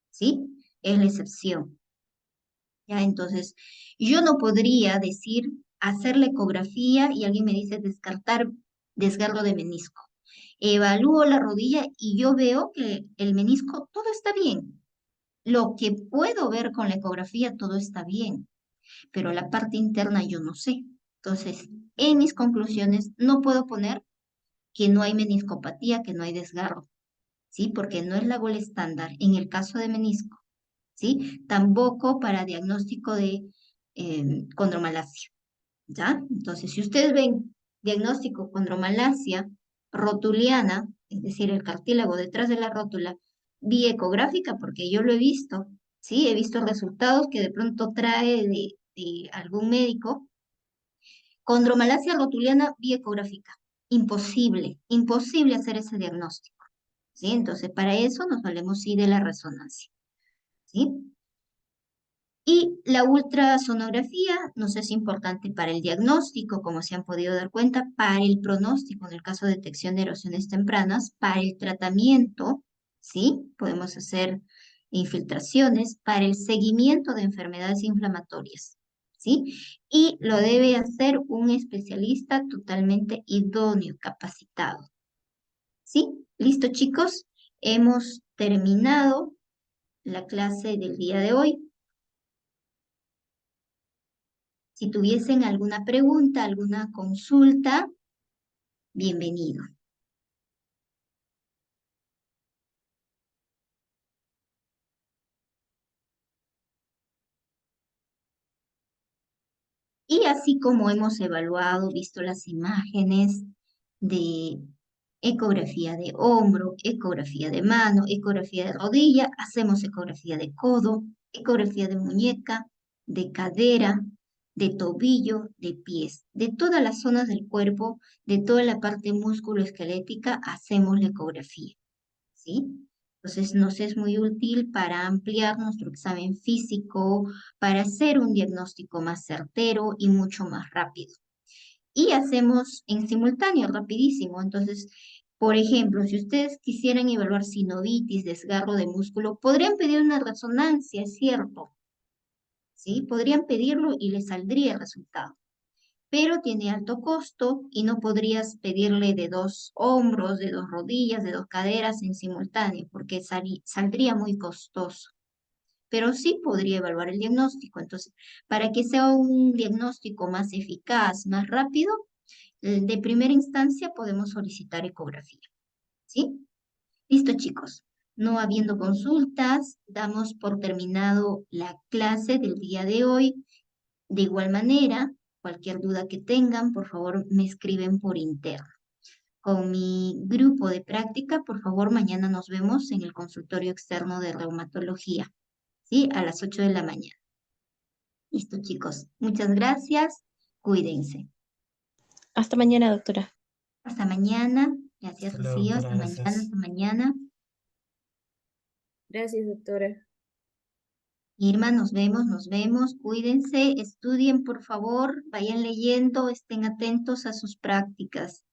¿sí? Es la excepción. ¿Ya? Entonces, yo no podría decir hacer la ecografía y alguien me dice descartar desgarro de menisco. Evalúo la rodilla y yo veo que el menisco todo está bien. Lo que puedo ver con la ecografía todo está bien, pero la parte interna yo no sé. Entonces, en mis conclusiones no puedo poner que no hay meniscopatía, que no hay desgarro, ¿sí? Porque no es la gol estándar en el caso de menisco. ¿Sí? Tampoco para diagnóstico de condromalacia, ¿ya? Entonces, si ustedes ven diagnóstico condromalacia rotuliana, es decir, el cartílago detrás de la rótula, vía ecográfica, porque yo lo he visto, ¿sí? He visto resultados que de pronto trae de algún médico. Condromalacia rotuliana vía ecográfica. Imposible, imposible hacer ese diagnóstico, ¿sí? Entonces, para eso nos valemos sí de la resonancia, ¿sí? Y la ultrasonografía nos es importante para el diagnóstico, como se han podido dar cuenta, para el pronóstico en el caso de detección de erosiones tempranas, para el tratamiento, ¿sí? Podemos hacer infiltraciones, para el seguimiento de enfermedades inflamatorias, ¿sí? Y lo debe hacer un especialista totalmente idóneo, capacitado, ¿sí? Listo, chicos, hemos terminado la clase del día de hoy. Si tuviesen alguna pregunta, alguna consulta, bienvenido. Y así como hemos evaluado, visto las imágenes de ecografía de hombro, ecografía de mano, ecografía de rodilla, hacemos ecografía de codo, ecografía de muñeca, de cadera, de tobillo, de pies, de todas las zonas del cuerpo, de toda la parte musculoesquelética, hacemos la ecografía. ¿Sí? Entonces nos es muy útil para ampliar nuestro examen físico, para hacer un diagnóstico más certero y mucho más rápido. Y hacemos en simultáneo, rapidísimo. Entonces, por ejemplo, si ustedes quisieran evaluar sinovitis, desgarro de músculo, podrían pedir una resonancia, es cierto, ¿sí? Podrían pedirlo y les saldría el resultado, pero tiene alto costo y no podrías pedirle de 2 hombros, de 2 rodillas, de 2 caderas en simultáneo, porque saldría muy costoso. Pero sí podría evaluar el diagnóstico. Entonces, para que sea un diagnóstico más eficaz, más rápido, de primera instancia podemos solicitar ecografía. ¿Sí? Listo, chicos. No habiendo consultas, damos por terminado la clase del día de hoy. De igual manera, cualquier duda que tengan, por favor, me escriben por interno. Con mi grupo de práctica, por favor, mañana nos vemos en el consultorio externo de reumatología, ¿sí? A las 8 de la mañana. Listo, chicos. Muchas gracias. Cuídense. Hasta mañana, doctora. Hasta mañana. Gracias, Hasta luego, Rocío. doctora, Hasta mañana, gracias. hasta mañana. Gracias, doctora. Irma, nos vemos, nos vemos. Cuídense, estudien, por favor. Vayan leyendo, estén atentos a sus prácticas.